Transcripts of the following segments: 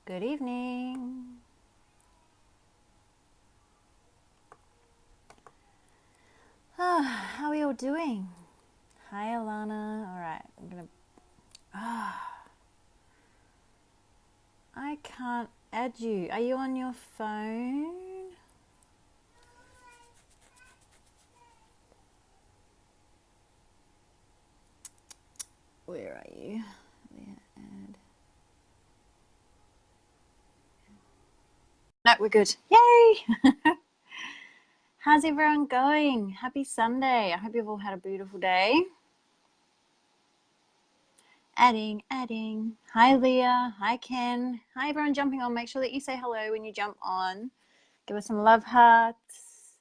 Good evening. How are you all doing? Hi, Alana. All right, I'm gonna. I can't add you. Are you on your phone? Where are you? Add. No, we're good. Yay! How's everyone going? Happy Sunday. I hope you've all had a beautiful day. Adding. Hi, Leah. Hi, Ken. Hi, everyone jumping on. Make sure that you say hello when you jump on. Give us some love hearts.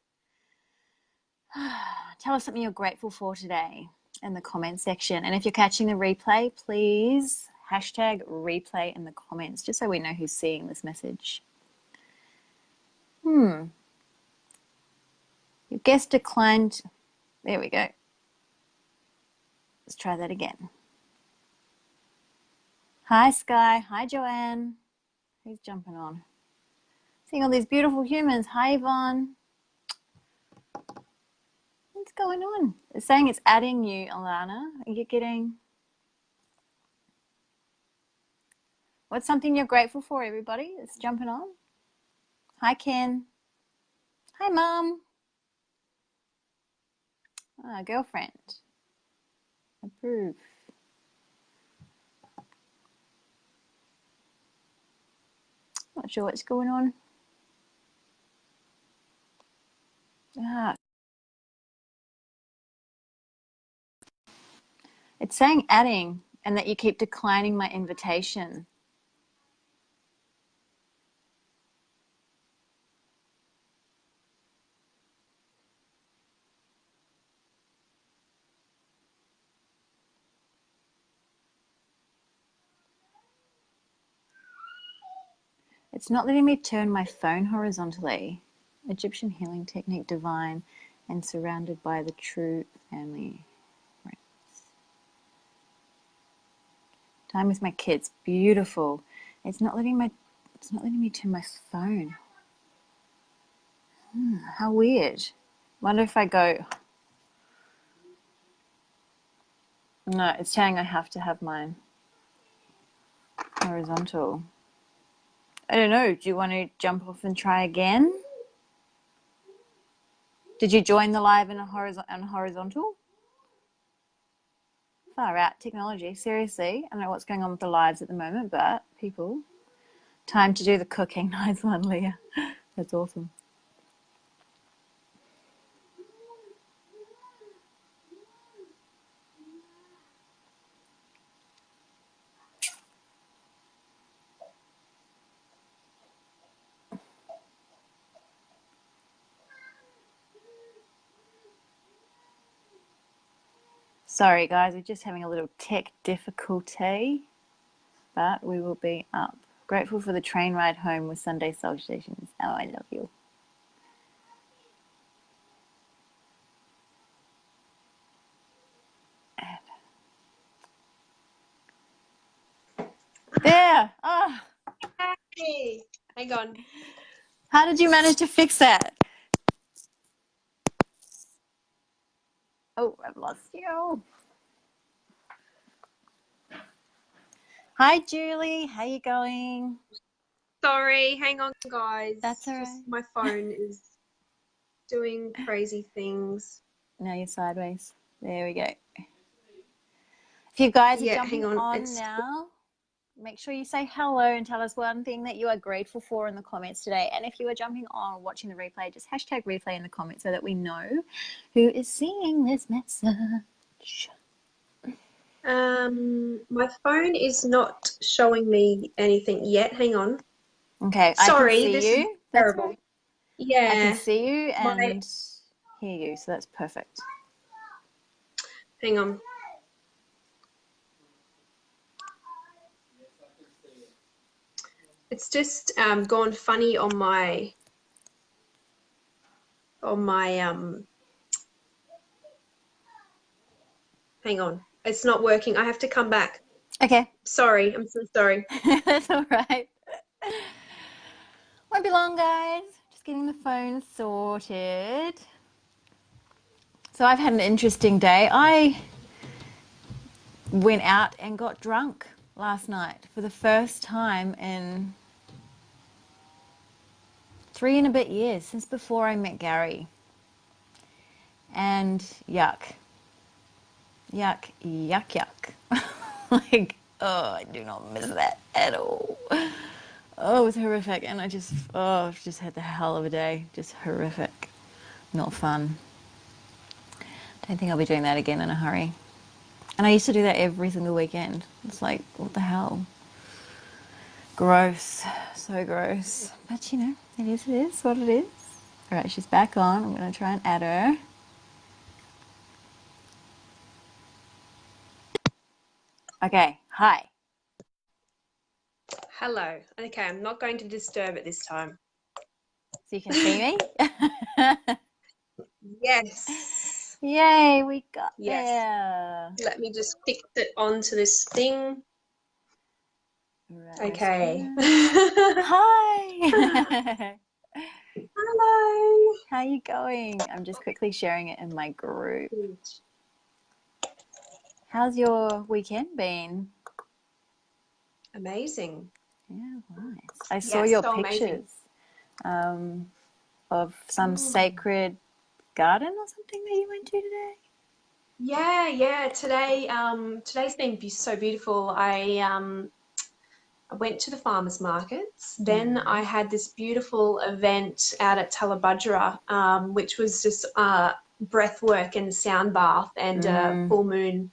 Tell us something you're grateful for today in the comment section. And if you're catching the replay, please hashtag replay in the comments, just so we know who's seeing this message. Your guest declined. There we go. Let's try that again. Hi, Sky. Hi, Joanne. Who's jumping on? Seeing all these beautiful humans. Hi, Yvonne. What's going on? It's saying it's adding you, Alana. Are you getting... What's something you're grateful for, everybody? It's jumping on. Hi, Ken. Hi, Mum. Girlfriend. Approve. Not sure what's going on. It's saying adding and that you keep declining my invitation. It's not letting me turn my phone horizontally. Egyptian healing technique, divine, and surrounded by the true family. Time with my kids, beautiful. It's not letting me turn my phone. How weird. Wonder if I go. No, it's saying I have to have mine horizontal. I don't know. Do you want to jump off and try again? Did you join the live on horizontal? Far out technology. Seriously, I don't know what's going on with the lives at the moment, but people, time to do the cooking. Nice one, Leah. That's awesome. Sorry, guys, we're just having a little tech difficulty, but we will be up. Grateful for the train ride home with Sunday salutations. Oh, I love you. There. Oh. Hey, hang on. How did you manage to fix that? Oh, I've lost you. Hi, Julie. How you going? Sorry, hang on, guys. That's all Just right. my phone is doing crazy things. Now you're sideways. There we go. If you guys are jumping hang on now, make sure you say hello and tell us one thing that you are grateful for in the comments today. And if you are jumping on or watching the replay, just hashtag replay in the comments so that we know who is seeing this message. My phone is not showing me anything yet. Hang on. Okay, Sorry, I can see this is you. That's terrible. right. Yeah, I can see you my and hear you, so that's perfect. hang on. It's just gone funny on my hang on. It's not working. I have to come back. Okay. Sorry, I'm so sorry. That's all right. Won't be long, guys. Just getting the phone sorted. So I've had an interesting day. I went out and got drunk last night for the first time in 3 and a bit years, since before I met Gary. And yuck. Yuck, yuck, yuck. Like, oh, I do not miss that at all. Oh, it was horrific. And I've just had the hell of a day. Just horrific. Not fun. Don't think I'll be doing that again in a hurry. And I used to do that every single weekend. It's like, what the hell? Gross. So gross. But, you know, it is what it is. All right, she's back on. I'm going to try and add her. Okay, hi. Hello. Okay, I'm not going to disturb it this time. So you can see me? Yes. Yay, we got Yes. there. Let me just fix it onto this thing. Right, Okay. Hi. Hello. How you going? I'm just quickly sharing it in my group. How's your weekend been? Amazing. Yeah, nice. I saw your so pictures of some sacred garden or something that you went to today. Yeah. Today's been so beautiful. I went to the farmers markets. Then I had this beautiful event out at Tallabudgera, which was just breath work and sound bath and full moon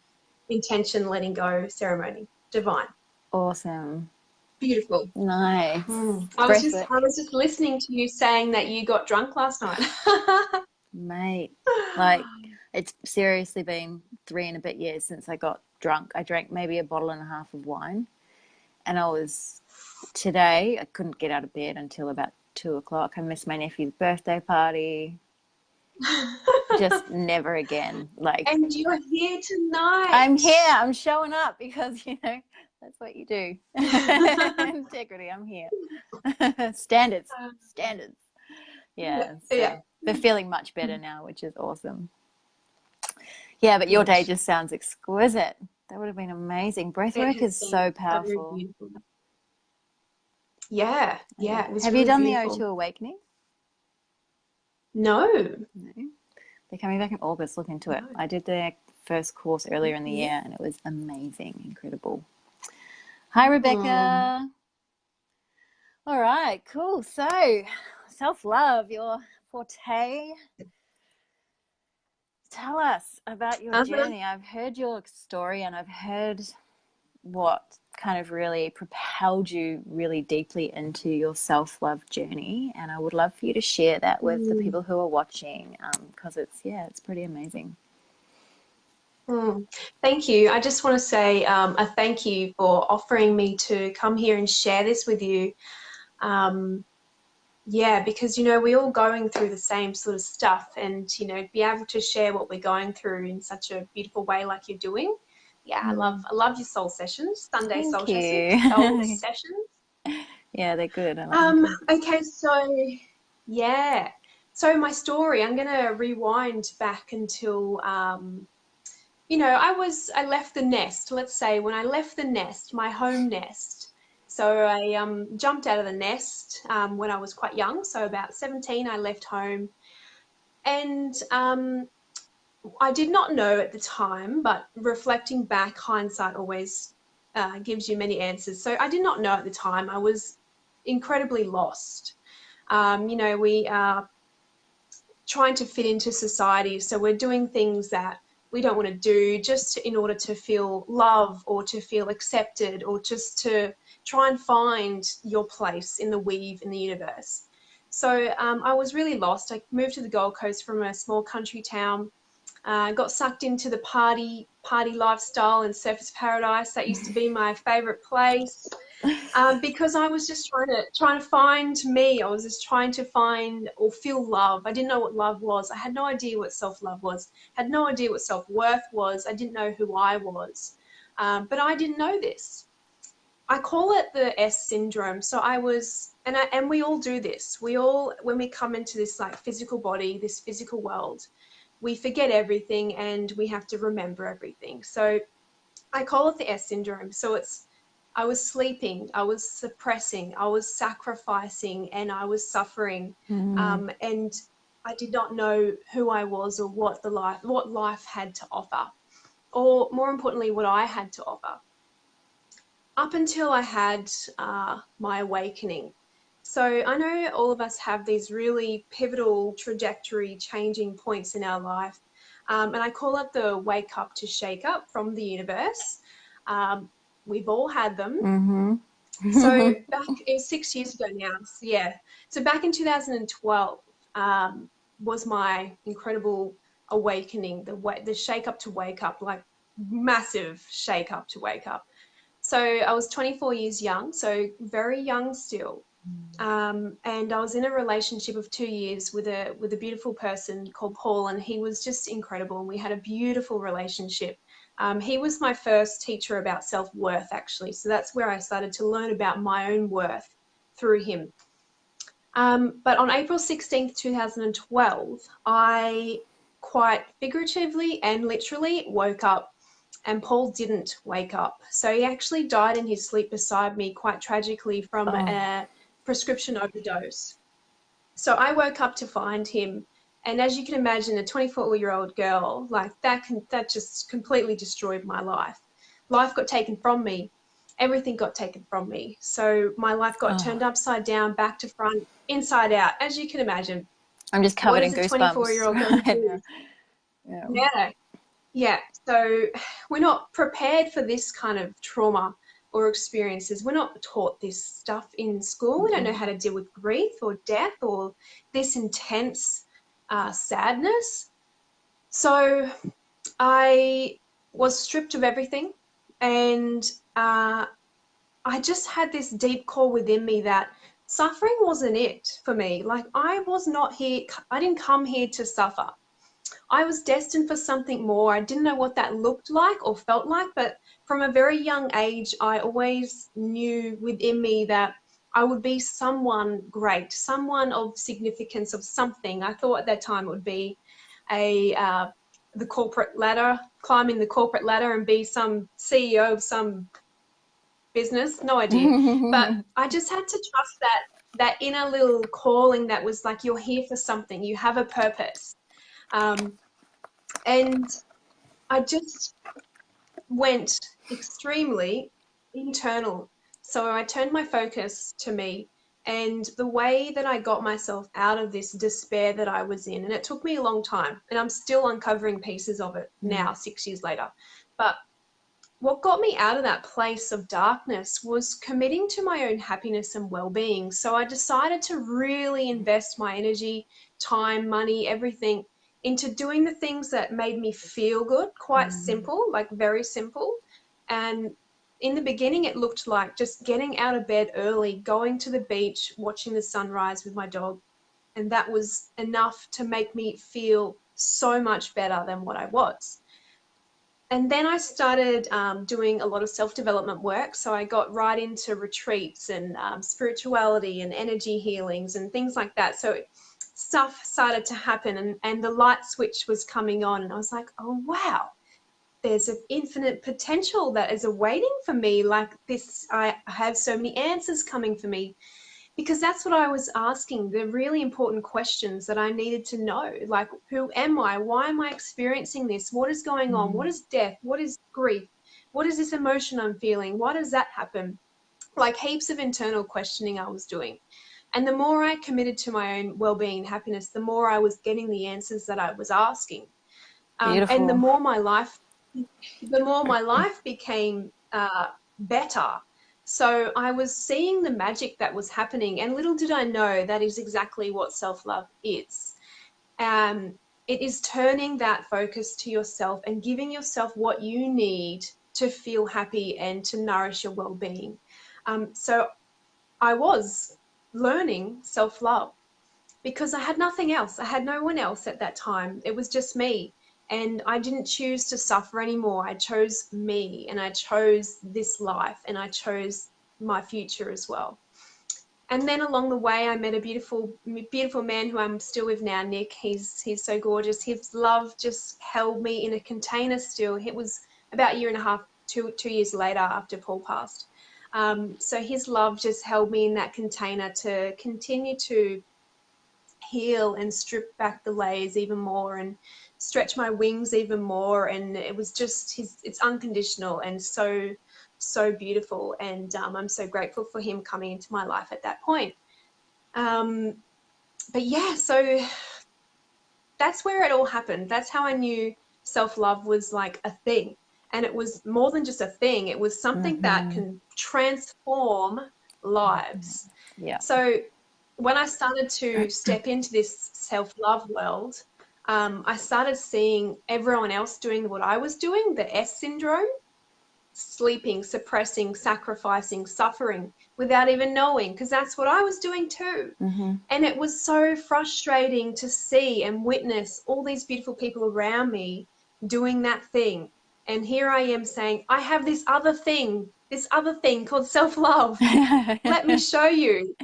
intention letting go ceremony. Divine. Awesome. Beautiful. Nice. I was just listening to you saying that you got drunk last night. Mate, like it's seriously been 3 and a bit years since I got drunk. I drank maybe a bottle and a half of wine, and today I couldn't get out of bed until about 2 o'clock. I missed my nephew's birthday party. Just never again. Like, and you're here tonight. I'm here. I'm showing up because, you know, that's what you do. Integrity. I'm here. Standards. Yeah. So they're feeling much better now, which is awesome. Yeah, but your day just sounds exquisite. That would have been amazing. Breathwork is so powerful. Yeah. It was have really you done beautiful. the O2 Awakening? No. They're coming back in August. Look into it. I did their first course earlier in the year, and it was amazing, incredible. Hi, Rebecca. All right, cool. So, self-love, your forte. Tell us about your journey. I've heard your story, and I've heard what kind of really propelled you really deeply into your self-love journey, and I would love for you to share that with the people who are watching, because it's pretty amazing. Thank you. I just want to say a thank you for offering me to come here and share this with you. Because, you know, we're all going through the same sort of stuff, and, you know, be able to share what we're going through in such a beautiful way like you're doing. Yeah, I love your soul sessions, Sunday soul sessions. Yeah, they're good. Okay, so my story, I'm going to rewind back until you know, I left the nest. Let's say when I left the nest, my home nest. So I jumped out of the nest when I was quite young. So about 17, I left home, and I did not know at the time, but reflecting back, hindsight always gives you many answers. So I did not know at the time. I was incredibly lost. You know, we are trying to fit into society, so we're doing things that we don't want to do just in order to feel love or to feel accepted or just to try and find your place in the weave in the universe. So I was really lost. I moved to the Gold Coast from a small country town, got sucked into the party lifestyle and Surfers Paradise. That used to be my favorite place. Because I was just trying to find me. I was just trying to find or feel love. I didn't know what love was. I had no idea what self-love was. Had no idea what self-worth was. I didn't know who I was. But I didn't know this. I call it the S syndrome. So I was, and we all do this. We all, when we come into this like physical body, this physical world, we forget everything and we have to remember everything. So I call it the S syndrome. So it's, I was sleeping, I was suppressing, I was sacrificing, and I was suffering. And I did not know who I was or what life had to offer, or more importantly, what I had to offer, up until I had my awakening. So I know all of us have these really pivotal trajectory changing points in our life. And I call it the wake up to shake up from the universe. We've all had them. So back, it was 6 years ago now. So yeah. So back in 2012 was my incredible awakening, the shake up to wake up, like massive shake up to wake up. So I was 24 years young, so very young still. And I was in a relationship of 2 years with a beautiful person called Paul, and he was just incredible. And we had a beautiful relationship. He was my first teacher about self-worth, actually. So that's where I started to learn about my own worth through him. But on April 16th, 2012, I quite figuratively and literally woke up, and Paul didn't wake up. So he actually died in his sleep beside me, quite tragically, from a prescription overdose. So I woke up to find him, and as you can imagine, a 24-year-old girl, like that just completely destroyed my life. Life got taken from me. Everything got taken from me. So my life got turned upside down, back to front, inside out, as you can imagine. I'm just covered in goosebumps. goosebumps. 24-year-old girl do? Yeah. Yeah, so we're not prepared for this kind of trauma or experiences. We're not taught this stuff in school. We don't know how to deal with grief or death or this intense sadness. So I was stripped of everything, and I just had this deep call within me that suffering wasn't it for me. Like, I was not here, I didn't come here to suffer. I was destined for something more. I didn't know what that looked like or felt like, but from a very young age, I always knew within me that I would be someone great, someone of significance, of something. I thought at that time it would be the corporate ladder, climbing the corporate ladder and be some CEO of some business. No idea. But I just had to trust that inner little calling that was like, you're here for something, you have a purpose. And I just went extremely internal. So I turned my focus to me and the way that I got myself out of this despair that I was in. And it took me a long time, and I'm still uncovering pieces of it now, 6 years later. But what got me out of that place of darkness was committing to my own happiness and well-being. So I decided to really invest my energy, time, money, everything into doing the things that made me feel good, quite simple, like very simple. And in the beginning, it looked like just getting out of bed early, going to the beach, watching the sunrise with my dog. And that was enough to make me feel so much better than what I was. And then I started doing a lot of self-development work. So I got right into retreats and spirituality and energy healings and things like that. So stuff started to happen, and the light switch was coming on, and I was like, oh, wow, there's an infinite potential that is awaiting for me. Like this, I have so many answers coming for me. Because that's what I was asking, the really important questions that I needed to know. Like, who am I? Why am I experiencing this? What is going on? What is death? What is grief? What is this emotion I'm feeling? Why does that happen? Like heaps of internal questioning I was doing. And the more I committed to my own well-being and happiness, the more I was getting the answers that I was asking. And the more my life became better. So I was seeing the magic that was happening, and little did I know that is exactly what self-love is. It is turning that focus to yourself and giving yourself what you need to feel happy and to nourish your well-being. So I was learning self-love because I had nothing else. I had no one else at that time. It was just me. And I didn't choose to suffer anymore. I chose me, and I chose this life, and I chose my future as well. And then along the way, I met a beautiful, beautiful man who I'm still with now, Nick. He's so gorgeous. His love just held me in a container still. It was about a year and a half, 2 years later after Paul passed. So his love just held me in that container to continue to heal and strip back the layers even more and stretch my wings even more. And it was just it's unconditional and so beautiful. And I'm so grateful for him coming into my life at that point. But yeah, so that's where it all happened. That's how I knew self-love was like a thing. And it was more than just a thing. It was something that can transform lives. Yeah. So when I started to step into this self-love world, I started seeing everyone else doing what I was doing, the S syndrome, sleeping, suppressing, sacrificing, suffering without even knowing, because that's what I was doing too. And it was so frustrating to see and witness all these beautiful people around me doing that thing. And here I am saying, I have this other thing called self-love. Let me show you.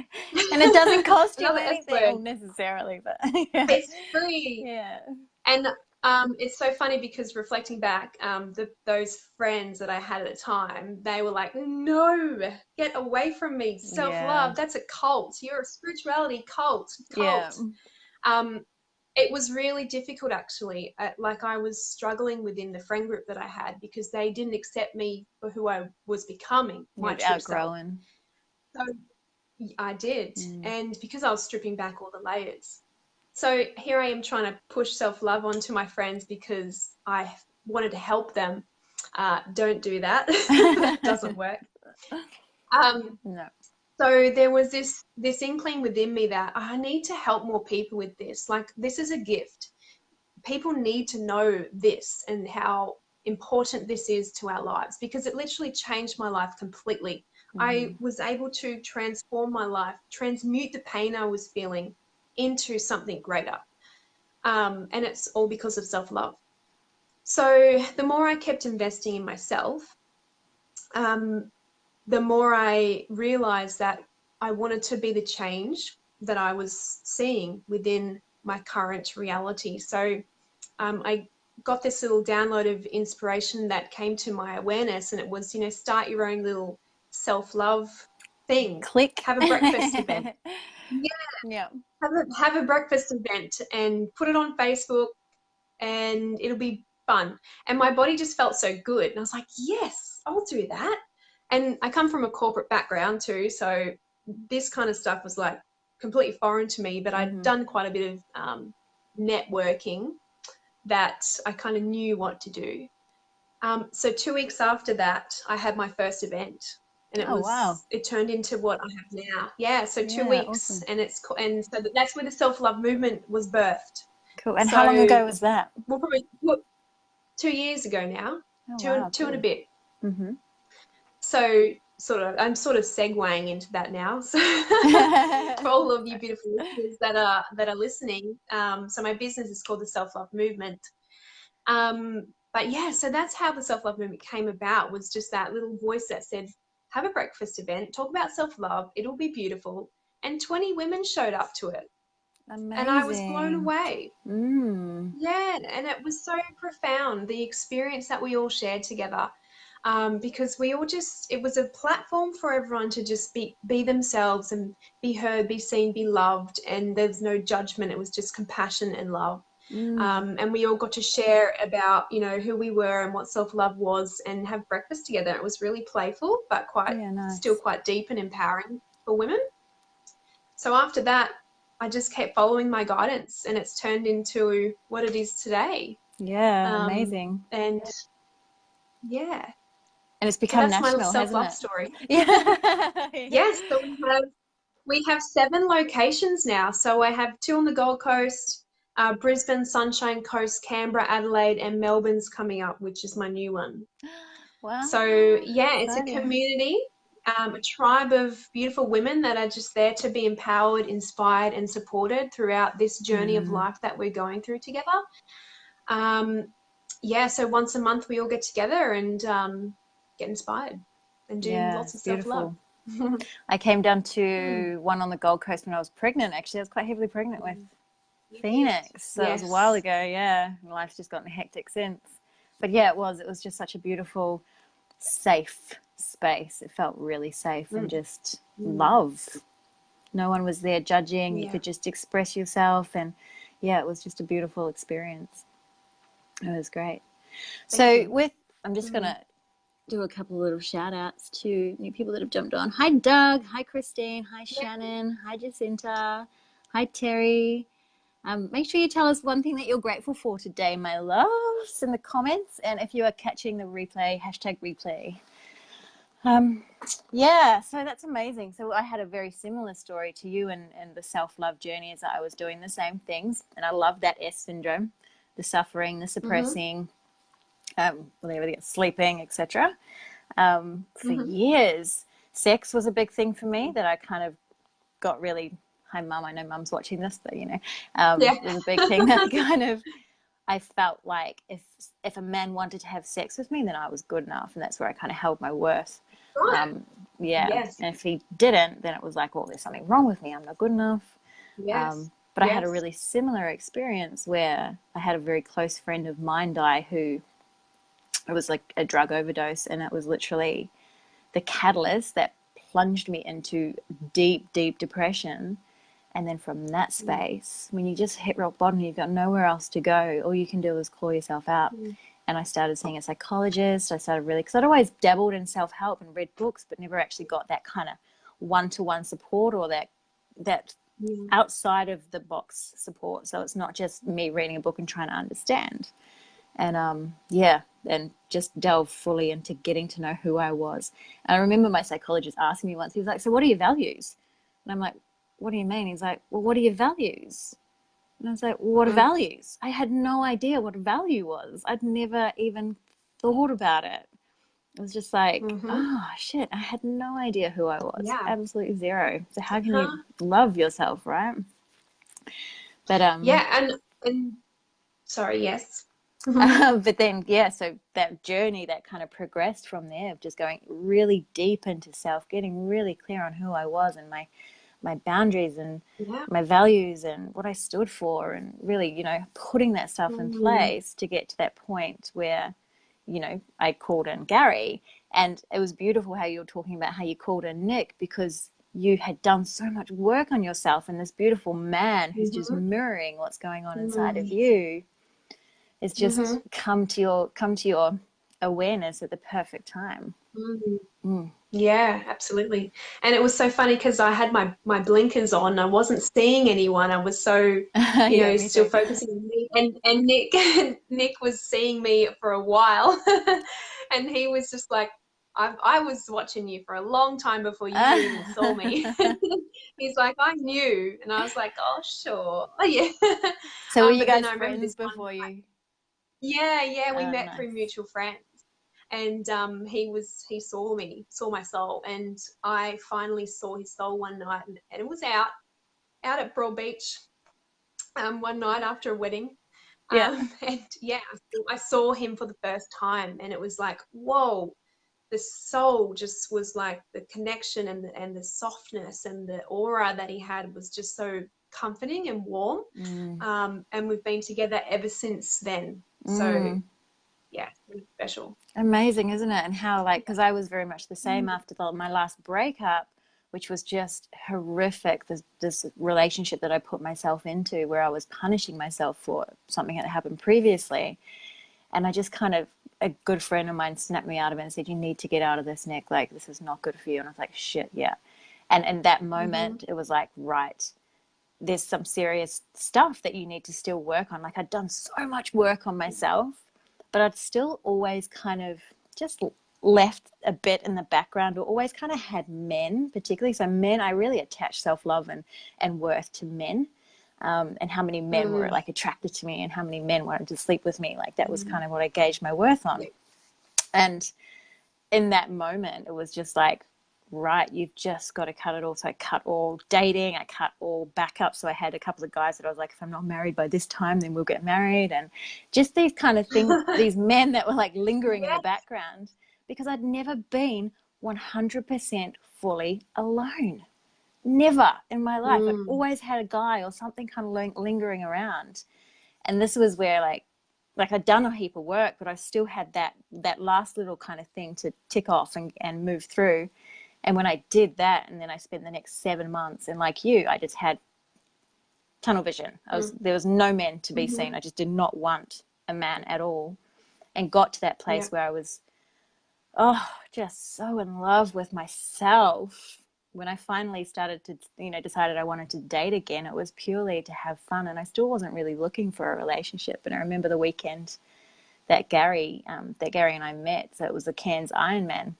And it doesn't cost you anything necessarily, but yeah. It's free. Yeah. And it's so funny because reflecting back, those friends that I had at the time, they were like, no, get away from me. Self-love, that's a cult. You're a spirituality cult. Yeah. It was really difficult, actually. Like, I was struggling within the friend group that I had because they didn't accept me for who I was becoming. My true self. So I did. And because I was stripping back all the layers. So here I am trying to push self-love onto my friends because I wanted to help them. Don't do that. That doesn't work. No. So there was this inkling within me that I need to help more people with this. Like, this is a gift. People need to know this and how important this is to our lives, because it literally changed my life completely. I was able to transform my life, transmute the pain I was feeling into something greater. And it's all because of self-love. So the more I kept investing in myself, the more I realized that I wanted to be the change that I was seeing within my current reality. So I got this little download of inspiration that came to my awareness, and it was, start your own little self-love thing. Click. Have a breakfast event. Yeah. Have a breakfast event and put it on Facebook, and it'll be fun. And my body just felt so good. And I was like, yes, I'll do that. And I come from a corporate background too, so this kind of stuff was like completely foreign to me, but I'd done quite a bit of networking that I kind of knew what to do. So 2 weeks after that, I had my first event, and it turned into what I have now. Yeah, so 2 weeks, awesome. And so that's where the self-love movement was birthed. Cool. And how long ago was that? Well, probably 2 years ago now. Two and a bit. So I'm sort of segueing into that now. So for all of you beautiful listeners that are listening, so my business is called the Self-Love Movement. But yeah, so that's how the self-love movement came about, was just that little voice that said, have a breakfast event, talk about self-love, it'll be beautiful. And 20 women showed up to it. Amazing. And I was blown away. Yeah, and it was so profound, the experience that we all shared together. Because we all it was a platform for everyone to just be themselves and be heard, be seen, be loved. And there's no judgment. It was just compassion and love. And we all got to share about, who we were and what self-love was, and have breakfast together. It was really playful, but still quite deep and empowering for women. So after that, I just kept following my guidance, and it's turned into what it is today. Yeah, amazing. And yeah. And it's become that's national, my self-love hasn't it? story. Yeah. Yes, so we have 7 locations now. So I have 2 on the Gold Coast, Brisbane, Sunshine Coast, Canberra, Adelaide, and Melbourne's coming up, which is my new one. Wow. So yeah, it's a community, a tribe of beautiful women that are just there to be empowered, inspired, and supported throughout this journey of life that we're going through together. Yeah, so once a month we all get together and get inspired and do lots of self-love. I came down Mm. to one on the Gold Coast when I was pregnant. Actually, I was quite heavily pregnant with Yes. Phoenix. So it was a while Yes. ago, yeah. Life's just gotten hectic since. But yeah, it was. It was just such a beautiful, safe space. It felt really safe and Mm. just Mm. love. No one was there judging. You Yeah. could just express yourself. And yeah, it was just a beautiful experience. It was great. Thank So you. I'm just going Mm. to do a couple of little shout outs to new people that have jumped on. Hi, Doug. Hi, Christine. Hi, Yeah. Shannon. Hi, Jacinta. Hi, Terry. Make sure you tell us one thing that you're grateful for today, my loves, in the comments. And if you are catching the replay, hashtag replay. Yeah, so that's amazing. So I had a very similar story to you and the self-love journey as I was doing the same things. And I love that S syndrome, the suffering, the Mm-hmm. suppressing, whatever, sleeping, etc. For Mm-hmm. years, sex was a big thing for me that I kind of got really, hi mum, I know mum's watching this, but Yeah. it was a big thing that kind of, I felt like if a man wanted to have sex with me, then I was good enough, and that's where I kind of held my worth. Right. Yeah, Yes. and if he didn't, then it was like, well, there's something wrong with me. I'm not good enough. Yes. But I had a Yes. really similar experience where I had a very close friend of mine die who, it was like a drug overdose, and it was literally the catalyst that plunged me into deep, deep depression. And then from that Mm. space, when you just hit rock bottom, you've got nowhere else to go. All you can do is claw yourself out. Mm. And I started seeing a psychologist. I started really, because I'd always dabbled in self-help and read books, but never actually got that kind of one-to-one support or that Yeah. outside of the box support. So it's not just me reading a book and trying to understand. And yeah, and just delve fully into getting to know who I was. And I remember my psychologist asking me once, he was like, so what are your values? And I'm like, what do you mean? He's like, well, what are your values? And I was like, well, what are Mm. values? I had no idea what a value was. I'd never even thought about it. It was just like, Mm-hmm. oh shit, I had no idea who I was. Yeah. Absolutely zero. So how can you Huh? love yourself, right? But Yeah. And sorry. Yes. but then yeah, so that journey that kind of progressed from there of just going really deep into self, getting really clear on who I was and my boundaries and Yeah. my values and what I stood for, and really, putting that stuff in Mm. place to get to that point where, I called in Gary. And it was beautiful how you were talking about how you called in Nick, because you had done so much work on yourself, and this beautiful man who's just Mm-hmm. mirroring what's going on inside of Mm. you is just Mm-hmm. come to your awareness at the perfect time. Mm. Mm. Yeah, absolutely. And it was so funny because I had my blinkers on. I wasn't seeing anyone. I was so, Yeah, me still too. focusing on me. And Nick Nick was seeing me for a while, and he was just like, I was watching you for a long time before you even saw me. He's like, I knew, and I was like, oh sure, oh, yeah. So were you But then guys I remember friends this one. before you? Yeah, yeah, we Oh, met through nice. mutual friends, and he saw my soul, and I finally saw his soul one night, and it was out at Broad Beach, one night after a wedding, Yeah. and yeah, I saw him for the first time, and it was like, whoa, the soul just was like the connection and the softness and the aura that he had was just so comforting and warm, Mm. and we've been together ever since then. So Mm. yeah, really special. Amazing, isn't it? And how, like, because I was very much the same Mm. after my last breakup, which was just horrific. This relationship that I put myself into, where I was punishing myself for something that happened previously. And I just kind of, a good friend of mine snapped me out of it and said, you need to get out of this, Nick. Like, this is not good for you. And I was like, shit, yeah. And in that Mm-hmm. moment, it was like, right, there's some serious stuff that you need to still work on. Like, I'd done so much work on myself, but I'd still always kind of just left a bit in the background, or always kind of had men, particularly. So men, I really attached self-love and worth to men. And how many men were Mm. like attracted to me and how many men wanted to sleep with me. Like, that was Mm. kind of what I gauged my worth on. Yeah. And in that moment, it was just like, right, you've just got to cut it all. So I cut all dating, I cut all backup. So I had a couple of guys that I was like, if I'm not married by this time, then we'll get married. And just these kind of things, these men that were like lingering in the Yes. background, because I'd never been 100% fully alone. Never in my life. I'd Mm. always had a guy or something kind of lingering around. And this was where like I'd done a heap of work, but I still had that last little kind of thing to tick off and move through. And when I did that, and then I spent the next 7 months, and like you, I just had tunnel vision. There was no men to be seen. I just did not want a man at all, and got to that place where I was, just so in love with myself. When I finally started to, decided I wanted to date again, it was purely to have fun, and I still wasn't really looking for a relationship. And I remember the weekend that Gary and I met. So it was a Cairns Ironman,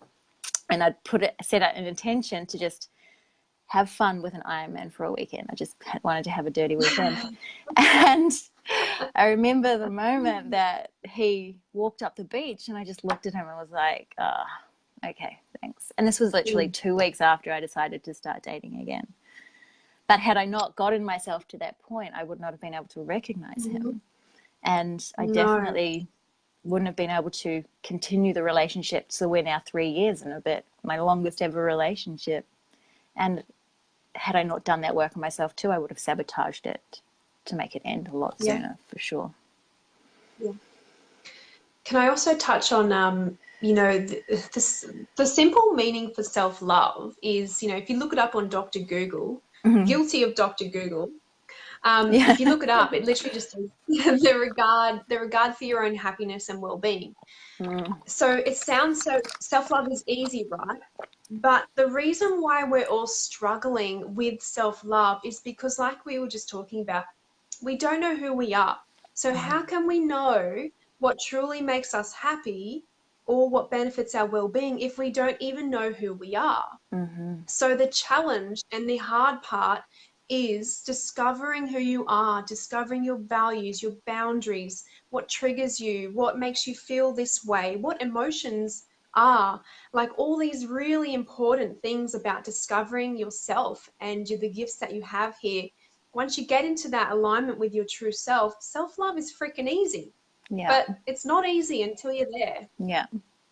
and I'd set out an intention to just have fun with an Ironman for a weekend. I just wanted to have a dirty weekend. And I remember the moment that he walked up the beach, and I just looked at him and was like, okay, thanks. And this was literally 2 weeks after I decided to start dating again. But had I not gotten myself to that point, I would not have been able to recognize him. And I definitely wouldn't have been able to continue the relationship. So we're now 3 years and a bit, my longest ever relationship. And had I not done that work on myself too, I would have sabotaged it to make it end a lot sooner, for sure. Yeah. Can I also touch on, the simple meaning for self-love is, if you look it up on Dr. Google, guilty of Dr. Google, if you look it up, it literally just says the regard for your own happiness and well-being. So it sounds so, self-love is easy, right? But the reason why we're all struggling with self-love is because, like we were just talking about, we don't know who we are. So how can we know what truly makes us happy or what benefits our well-being if we don't even know who we are? So the challenge and the hard part is discovering who you are, discovering your values, your boundaries, what triggers you, what makes you feel this way, what emotions are, like all these really important things about discovering yourself and the gifts that you have here. Once you get into that alignment with your true self, self-love is freaking easy. But it's not easy until you're there.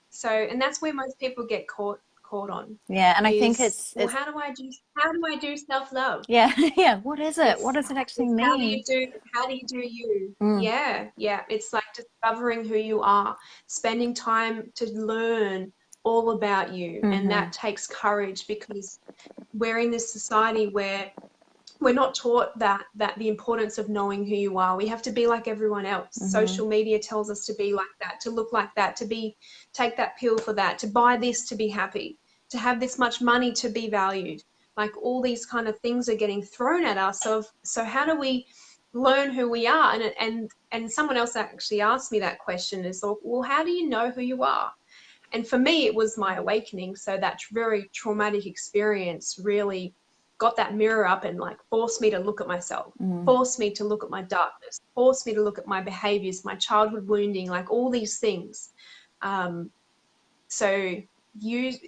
So, and that's where most people get caught on. And I think it's well, how do I do self-love? What is it? What does it actually mean? How do you do you? It's like discovering who you are, spending time to learn all about you. And that takes courage, because we're in this society where we're not taught that the importance of knowing who you are. We have to be like everyone else. Social media tells us to be like that, to look like that, take that pill for that, to buy this to be happy, to have this much money to be valued. Like all these kind of things are getting thrown at us. So how do we learn who we are? And someone else actually asked me that question, is like, well, how do you know who you are? And for me, it was my awakening. So that very traumatic experience really got that mirror up and like forced me to look at myself, forced me to look at my darkness, forced me to look at my behaviors, my childhood wounding, like all these things. So use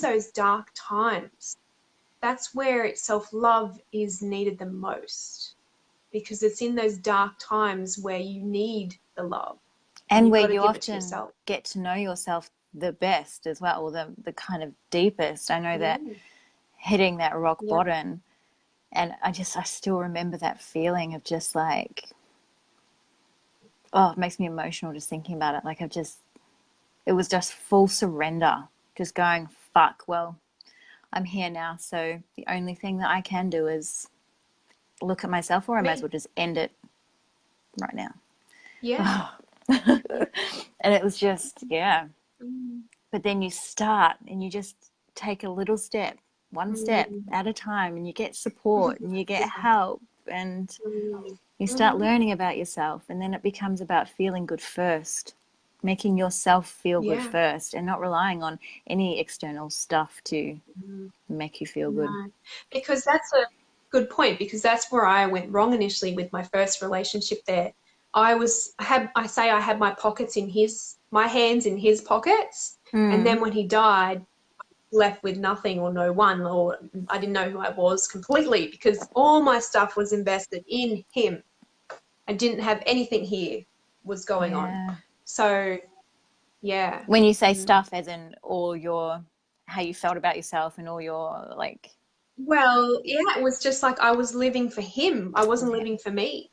those dark times. That's where self-love is needed the most, because it's in those dark times where you need the love. And where you often get to know yourself the best as well, or the kind of deepest. I know that hitting that rock bottom, and I still remember that feeling of just like, it makes me emotional just thinking about it. Like it was just full surrender, just going, fuck, well, I'm here now, so the only thing that I can do is look at myself, or I might as well just end it right now. And it was just, but then you start and you just take a little step, one step at a time, and you get support and you get help, and you start learning about yourself, and then it becomes about feeling good first, making yourself feel good first, and not relying on any external stuff to make you feel good. Because that's a good point, because that's where I went wrong initially with my first relationship there. I had my hands in his pockets, and then when he died, left with nothing or no one, or I didn't know who I was completely, because all my stuff was invested in him. I didn't have anything here was going on. So, When you say stuff, as in all your how you felt about yourself and all your like, Well, yeah, it was just like I was living for him. I wasn't yeah. living for me.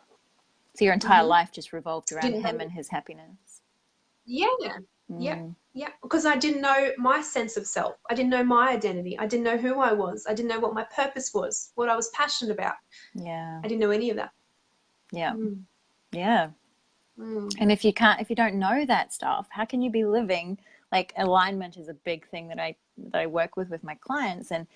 So your entire Hmm life just revolved around Didn't him know. and his happiness. Yeah, yeah, Mm, yeah. Because I didn't know my sense of self. I didn't know my identity. I didn't know who I was. I didn't know what my purpose was, what I was passionate about. yeah. I didn't know any of that. Yeah. Mm, Yeah. mm. And if you don't know that stuff, how can you be living? Like, alignment is a big thing that I work with my clients. And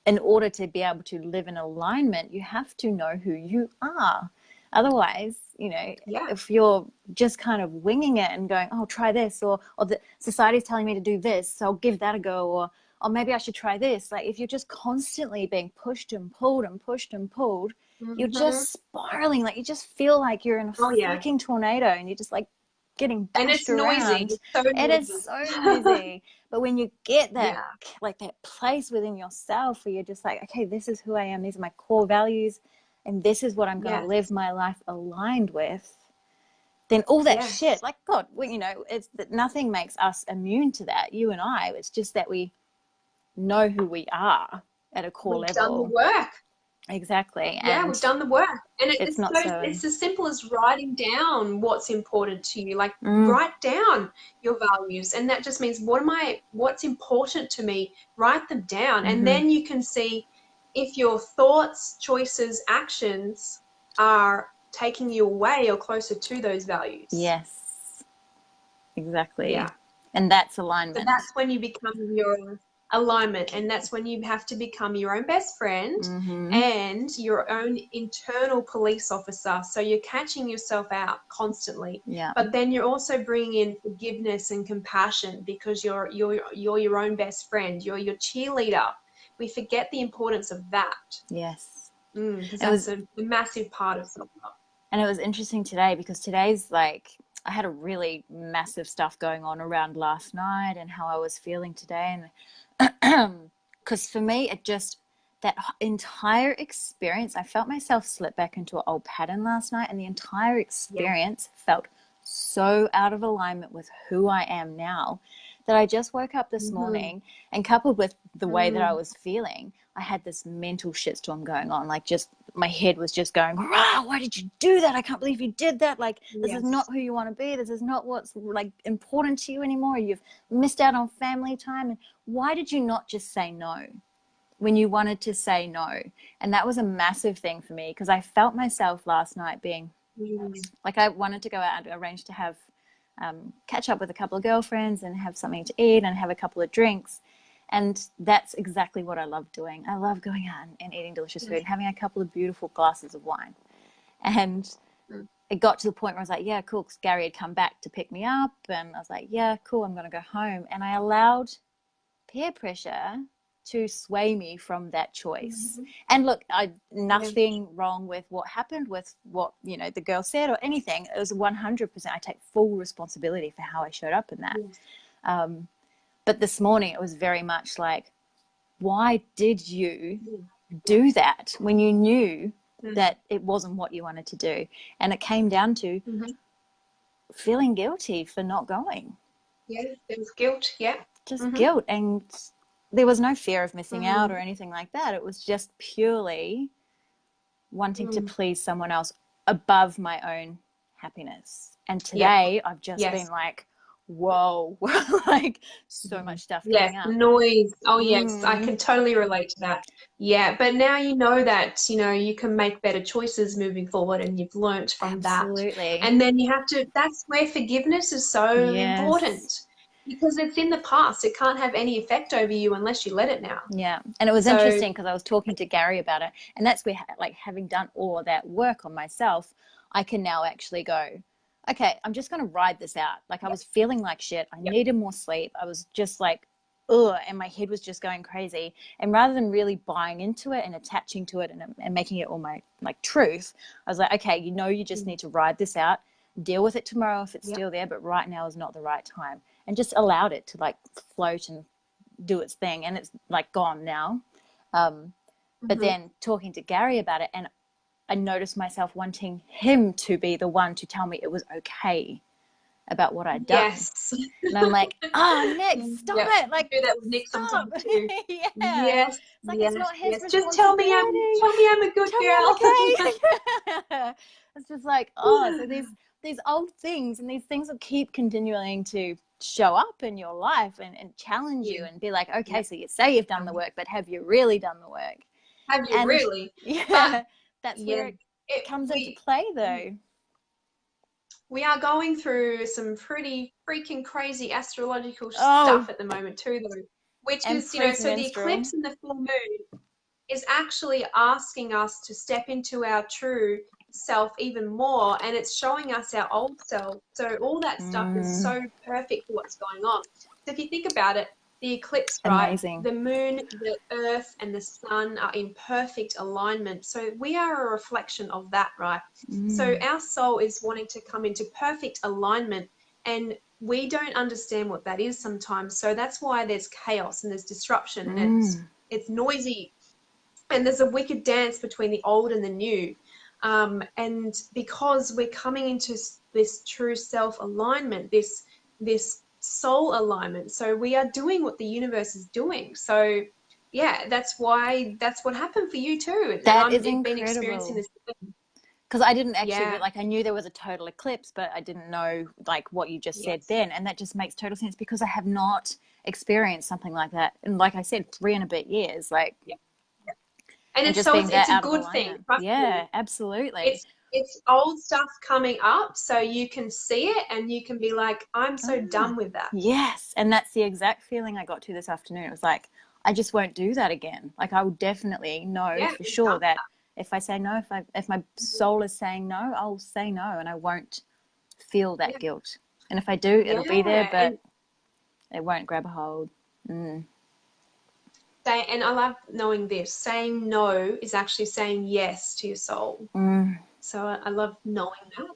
in order to be able to live in alignment, you have to know who you are. Otherwise, Yeah. if you're just kind of winging it and going, oh, try this, or the society's telling me to do this, so I'll give that a go, or maybe I should try this. Like, if you're just constantly being pushed and pulled and pushed and pulled, you're hmm just spiraling. Like, you just feel like you're in a Oh, yeah. freaking tornado and you're just like getting And bashed it's noisy. around. It's so It is noisy. so noisy. But when you get that, Yeah. like, that place within yourself where you're just like, okay, this is who I am, these are my core values, and this is what I'm going to live Yes. my life aligned with, then all that shit, Yes. like, God, it's that nothing makes us immune to that, you and I. It's just that we know who we are at a core We've done the level. work. Exactly. Yeah, And we've done the work. And it's not so, it's as simple as writing down what's important to you. Like mm, write down your values. And that just means what's important to me? Write them down. And mm-hmm. then you can see if your thoughts, choices, actions are taking you away or closer to those values. Yes, exactly. Yeah. And that's So alignment. that's when you become your alignment, and that's when you have to become your own best friend Mm-hmm. and your own internal police officer. So you're catching yourself out constantly, Yeah. but then you're also bringing in forgiveness and compassion because you're your own best friend. You're your cheerleader. We forget the importance of that Yes. because It that's was a massive part of self-love. And it was interesting today because today's like, I had a really massive stuff going on around last night and how I was feeling today. And because for me, that entire experience, I felt myself slip back into an old pattern last night. And the entire Yeah. experience felt so out of alignment with who I am now that I just woke up this Mm-hmm. morning, and coupled with the way that I Mm. was feeling, I had this mental shitstorm going on. Like, just my head was just going, rah, why did you do that? I can't believe you did that. Like, this is not Yes. who you want to be. This is not what's like important to you anymore. You've missed out on family time. And why did you not just say no when you wanted to say no? And that was a massive thing for me because I felt myself last night being Mm. like, I wanted to go out and arrange to have catch up with a couple of girlfriends and have something to eat and have a couple of drinks. And that's exactly what I love doing. I love going out and eating delicious food, Yes. and having a couple of beautiful glasses of wine. And Mm. it got to the point where I was like, yeah, cool, because Gary had come back to pick me up. And I was like, yeah, cool, I'm going to go home. And I allowed peer pressure to sway me from that choice. Mm-hmm. And look, Yeah. nothing wrong with what happened, with what the girl said or anything. It was 100%. I take full responsibility for how I showed up in that. Yes. But this morning it was very much like, why did you Yeah. do that when you knew Mm. that it wasn't what you wanted to do? And it came down to Mm-hmm. feeling guilty for not going. Yeah, there was guilt. Yeah. Just Mm-hmm. guilt. And there was no fear of missing out Mm. or anything like that. It was just purely wanting to Mm. please someone else above my own happiness. And Yeah. today I've just been Yes. like, whoa, like so Mhm. much stuff Yes. coming up. Noise. Oh, yes. I Mm, can totally relate to that. Yeah. But now you know that, you can make better choices moving forward and you've learnt from that. absolutely. And then that's where forgiveness is so Yes. important because it's in the past. It can't have any effect over you unless you let it now. Yeah. And it was So, interesting because I was talking to Gary about it. And that's where, like, having done all of that work on myself, I can now actually go, okay, I'm just going to ride this out. Like, I yeah. was feeling like shit. I Yeah. needed more sleep. I was just like, ugh, and my head was just going crazy. And rather than really buying into it and attaching to it and making it all my like truth, I was like, okay, you just Mm. need to ride this out, deal with it tomorrow if it's Yeah. still there, but right now is not the right time. And just allowed it to like float and do its thing. And it's like gone now. Um, but Mm-hmm. then talking to Gary about it, and I noticed myself wanting him to be the one to tell me it was okay. about what I'd done. Yes. And I'm like, oh, Nick, stop Yeah, it. I Like, do that with Nick stop. sometimes too. Yeah. Yes, It's like, it's yes, not his yes. Just tell me responsibility. I'm a good Tell me girl. I'm okay. It's just like, oh, so these old things, and these things will keep continuing to show up in your life and challenge you Yeah, and be like, okay, yeah. so you say you've done the work, but have you really done the work? Have you And really? But yeah, that's yeah, where it comes into we play though. we are going through some pretty freaking crazy astrological Oh, stuff at the moment too, though. Which and is, so the premenstrual. eclipse and the full moon is actually asking us to step into our true self even more, and it's showing us our old self. So all that stuff is so perfect for what's going on. So if you think about it, the eclipse, right? Amazing. The moon, the earth, and the sun are in perfect alignment. So we are a reflection of that, right? So our soul is wanting to come into perfect alignment, and we don't understand what that is sometimes. So that's why there's chaos and there's disruption, and it's noisy, and there's a wicked dance between the old and the new. And because we're coming into this true self alignment, this soul alignment, so we are doing what the universe is doing. So yeah, that's what happened for you too, and That is I've been experiencing incredible. this. Because I didn't actually, Yeah, like, I knew there was a total eclipse, but I didn't know, like, what you just said yes, then. And that just makes total sense because I have not experienced something like that. And like I said, 3 and a bit years, like, yeah, yeah. And and it's just so being it's that a out of good thing, alignment. trust me. Yeah, absolutely. It's old stuff coming up, so you can see it and you can be like, I'm so Ah, done with that. yes. And that's the exact feeling I got to this afternoon. It was like, I just won't do that again. Like, I will definitely know Yeah, for we've sure done that if I say no, if my that. soul is saying no, I'll say no and I won't feel that Yeah, guilt. And if I do, it'll be there, yeah, but it won't grab a hold. and I love knowing this. Saying no is actually saying yes to your soul. So I love knowing that.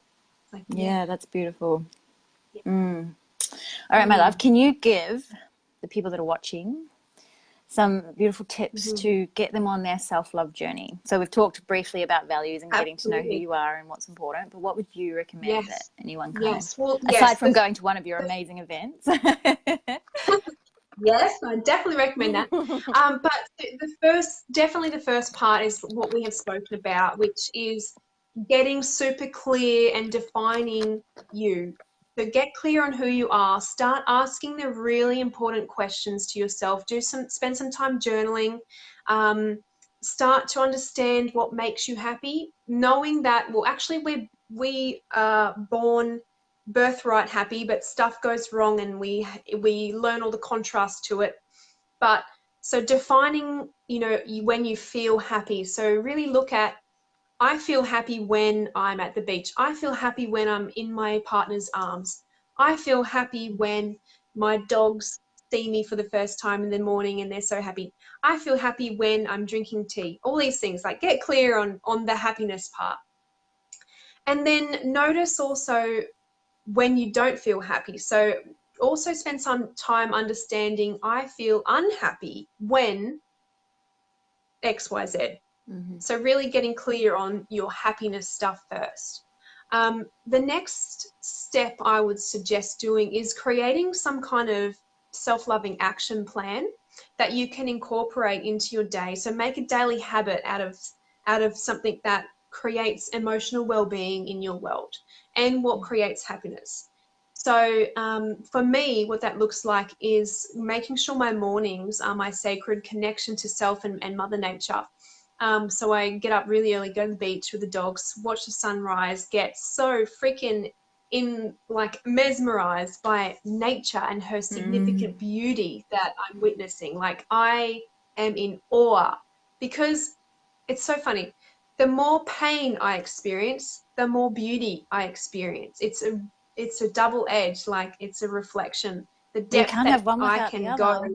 It's like, yeah, Yeah, that's beautiful. yeah. All right, my love, Mm. can you give the people that are watching some beautiful tips Mhm. to get them on their self-love journey? So we've talked briefly about values and getting to know who Absolutely. you are and what's important, but what would you recommend that Yes. anyone kind of, Yes. Well, aside yes. from going to one of your amazing events? Yes, I definitely recommend that. But definitely the first part is what we have spoken about, which is getting super clear and defining you. So get clear on who you are. Start asking the really important questions to yourself. Spend some time journaling. Um, Start to understand what makes you happy, knowing that, well, actually we are born birthright happy, but stuff goes wrong and we learn all the contrast to it. But so defining, when you feel happy. So really look at, I feel happy when I'm at the beach. I feel happy when I'm in my partner's arms. I feel happy when my dogs see me for the first time in the morning and they're so happy. I feel happy when I'm drinking tea. All these things, like get clear on the happiness part. And then notice also when you don't feel happy. So also spend some time understanding, I feel unhappy when XYZ. So really getting clear on your happiness stuff first. The next step I would suggest doing is creating some kind of self-loving action plan that you can incorporate into your day. So make a daily habit out of something that creates emotional well-being in your world and what creates happiness. So for me, what that looks like is making sure my mornings are my sacred connection to self and Mother Nature. So I get up really early, go to the beach with the dogs, watch the sunrise, get so freaking mesmerized by nature and her significant beauty that I'm witnessing. Like I am in awe because it's so funny. The more pain I experience, the more beauty I experience. It's a double edge, like it's a reflection. The You depth can't have that one I without the can go. other.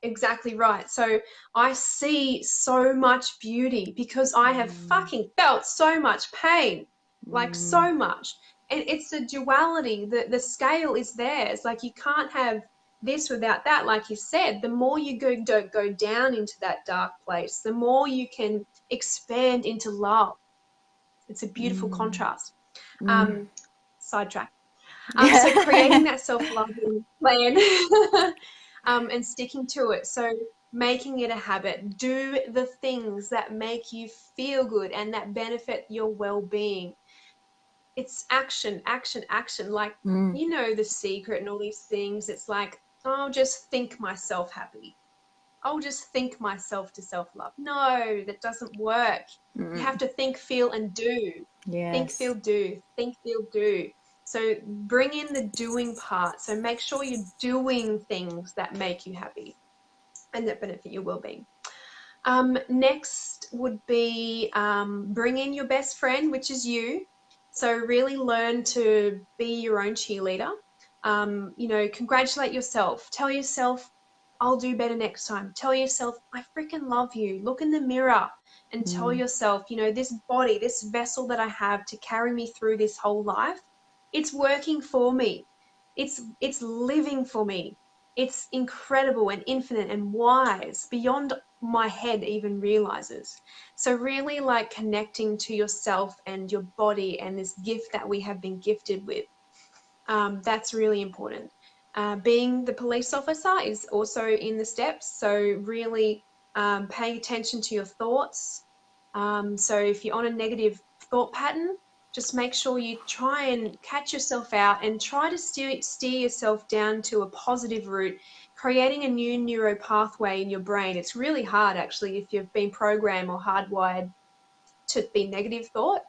Exactly right. So I see so much beauty because I have fucking felt so much pain, like so much. And it's a duality. The scale is there. It's like you can't have this without that. Like you said, the more you don't go down into that dark place, the more you can expand into love. It's a beautiful contrast. Sidetrack. So creating that self-loving plan and sticking to it. So making it a habit. Do the things that make you feel good and that benefit your well-being. It's action, action, action. Like, Mm. you know, The Secret and all these things. It's like, I'll just think myself happy. I'll just think myself to self-love. No, that doesn't work. You have to think, feel, and do. Think, Yes. feel, do. Think, feel, do. So bring in the doing part. So make sure you're doing things that make you happy and that benefit your well-being. Next would be bring in your best friend, which is you. So really learn to be your own cheerleader. You know, congratulate yourself. Tell yourself, I'll do better next time. Tell yourself, I freaking love you. Look in the mirror and tell yourself, you know, this body, this vessel that I have to carry me through this whole life, it's working for me. It's living for me. It's incredible and infinite and wise beyond my head even realizes. So really like connecting to yourself and your body and this gift that we have been gifted with. That's really important. Being the police officer is also in the steps. So really paying attention to your thoughts. So if you're on a negative thought pattern, just make sure you try and catch yourself out and try to steer yourself down to a positive route, creating a new neuro pathway in your brain. It's really hard actually if you've been programmed or hardwired to be negative thought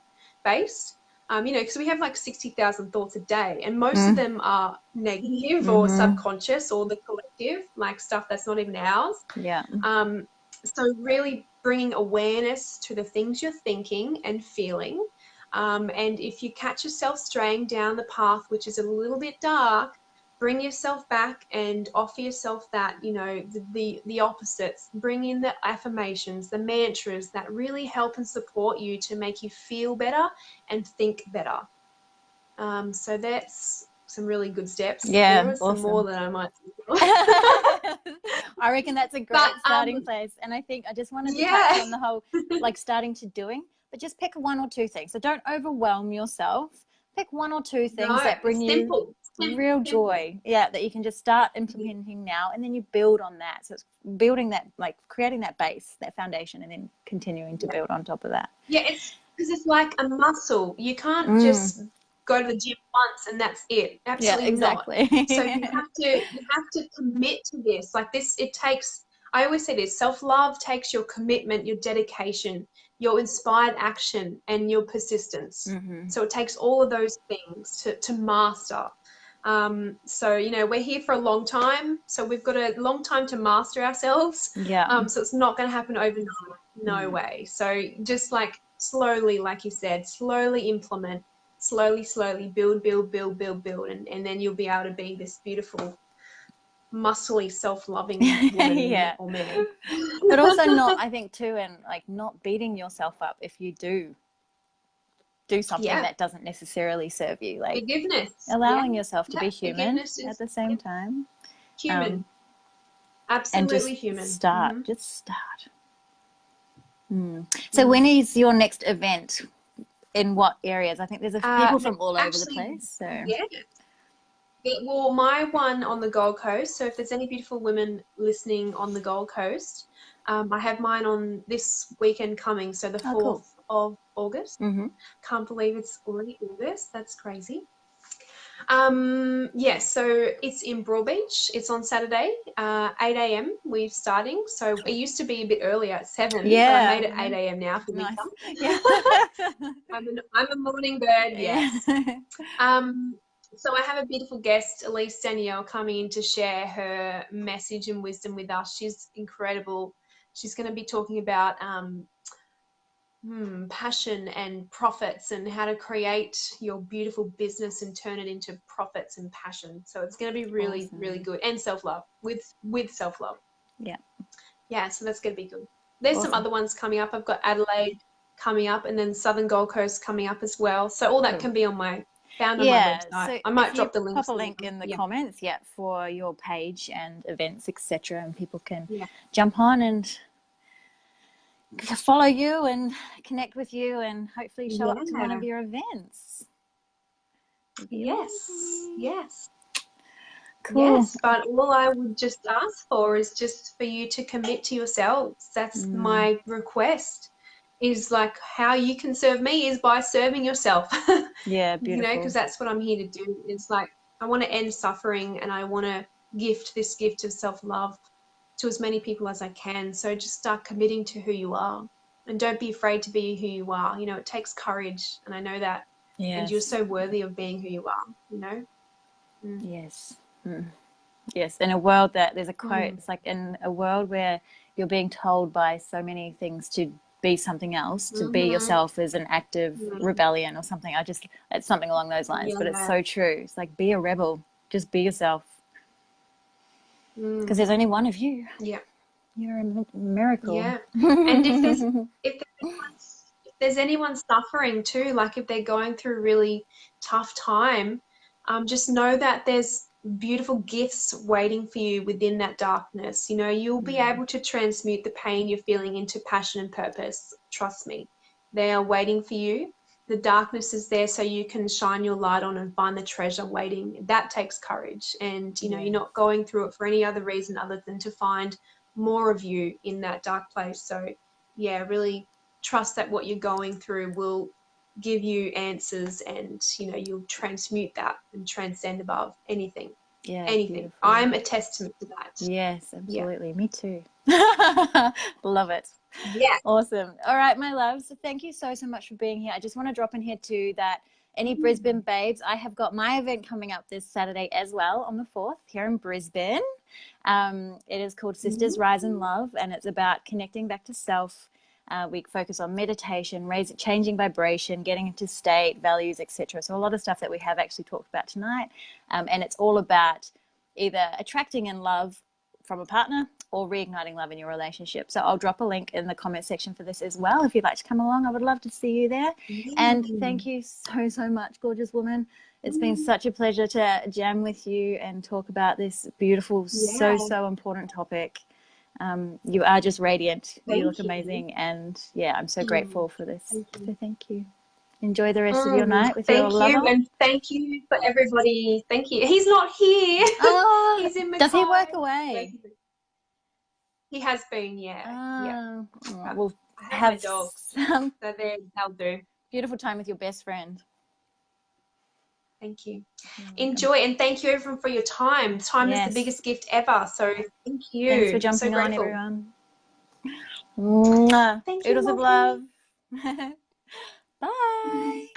based. You know, because we have like 60,000 thoughts a day, and most of them are negative or subconscious or the collective, like stuff that's not even ours. Yeah. So really bringing awareness to the things you're thinking and feeling. And if you catch yourself straying down the path, which is a little bit dark, bring yourself back and offer yourself that, you know, the opposites. Bring in the affirmations, the mantras that really help and support you to make you feel better and think better. So that's some really good steps. Yeah, There are some more that I might I reckon that's a great starting place. And I think I just wanted to touch on the whole, like starting to doing, but just pick one or two things. So don't overwhelm yourself. Pick one or two things that bring you real joy. Yeah, that you can just start implementing now, and then you build on that. So it's building that, like creating that base, that foundation, and then continuing to build on top of that. Yeah, it's because it's like a muscle. You can't just go to the gym once and that's it. Absolutely exactly. not. So you have to commit to this. Like this, it takes, I always say this, self-love takes your commitment, your dedication, your inspired action, and your persistence. So it takes all of those things to master. So, you know, we're here for a long time. So we've got a long time to master ourselves. Yeah. So it's not going to happen overnight. No way. So just like slowly, like you said, slowly implement, slowly, build, and then you'll be able to be this beautiful, muscly, self-loving woman or man. But also not, I think too, and like not beating yourself up if you do something that doesn't necessarily serve you. Like forgiveness. Allowing yourself to be human at the same time. Human. Absolutely human. Start. Just start. So when is your next event? In what areas? I think there's people from all over the place. So well, my one on the Gold Coast. So if there's any beautiful women listening on the Gold Coast, I have mine on this weekend coming. So the 4th of August. Can't believe it's already August. That's crazy. So it's in Broadbeach. It's on Saturday, 8 a.m. We're starting. So it used to be a bit earlier at 7, but I made it 8 a.m. now for me. Yeah. I'm a morning bird, yes. So I have a beautiful guest, Elise Danielle, coming in to share her message and wisdom with us. She's incredible. She's going to be talking about passion and profits and how to create your beautiful business and turn it into profits and passion. So it's going to be really, really good. And self-love, with self-love. Yeah, so that's going to be good. There's some other ones coming up. I've got Adelaide coming up, and then Southern Gold Coast coming up as well. So all that can be on my on my website. So I might drop the link. Pop a link in the comments, for your page and events, etc., and people can jump on and follow you and connect with you and hopefully show up to one of your events. Yes, yes. Cool. Yes, but all I would just ask for is just for you to commit to yourselves. That's my request, is like how you can serve me is by serving yourself. Yeah, You know, because beautiful. that's what I'm here to do. It's like I want to end suffering and I want to gift this gift of self-love to as many people as I can. So just start committing to who you are and don't be afraid to be who you are. You know, it takes courage, and I know that. And you're Yes. so worthy of being who you are, you know? Mm. Yes. Yes. In a world that there's a quote, Mm. it's like in a world where you're being told by so many things to be something else, to be Mm-hmm. yourself is an act of Mm. rebellion or something. It's something along those lines, but it's Yeah. so true. It's like, be a rebel, just be yourself. Because Mm. there's only one of you. Yeah. You're a miracle. Yeah. And if there's anyone suffering too, like if they're going through a really tough time, just know that there's beautiful gifts waiting for you within that darkness. You know, you'll be able to transmute the pain you're feeling into passion and purpose. Trust me, they are waiting for you. The darkness is there so you can shine your light on and find the treasure waiting. That takes courage. And, you know, Yeah. you're not going through it for any other reason other than to find more of you in that dark place. So, yeah, really trust that what you're going through will give you answers, and you know you'll transmute that and transcend above anything. Yeah, Anything. beautiful. I'm a testament to that. Yes, Yeah. absolutely. Me too. Love it. Yeah. Awesome. All right, my loves. So thank you so much for being here. I just want to drop in here too that any Brisbane babes, I have got my event coming up this Saturday as well on the 4th here in Brisbane. It is called Sisters Rise in Love, and it's about connecting back to self. We focus on meditation, changing vibration, getting into state, values, etc. So a lot of stuff that we have actually talked about tonight, and it's all about either attracting in love from a partner or reigniting love in your relationship. So I'll drop a link in the comment section for this as well. If you'd like to come along, I would love to see you there. And thank you so much, gorgeous woman. It's been such a pleasure to jam with you and talk about this beautiful, Yeah. so important topic. You are just radiant. You look Thank you. amazing. And yeah, I'm so grateful for this. Thank you. So thank you. Enjoy the rest of your night with your Thank you, lover. and thank you for everybody. Thank you. He's not here. Oh, He's in does he work Mackay. away? He has been, yeah. We'll I have my have dogs, some so they'll do. beautiful time with your best friend. Thank you. Enjoy, and thank you everyone for your time. Time is the biggest gift ever. So thank you. Thanks for I'm so jumping on, grateful. everyone. Mwah. Thank you, Oodles of lovely. love. Bye.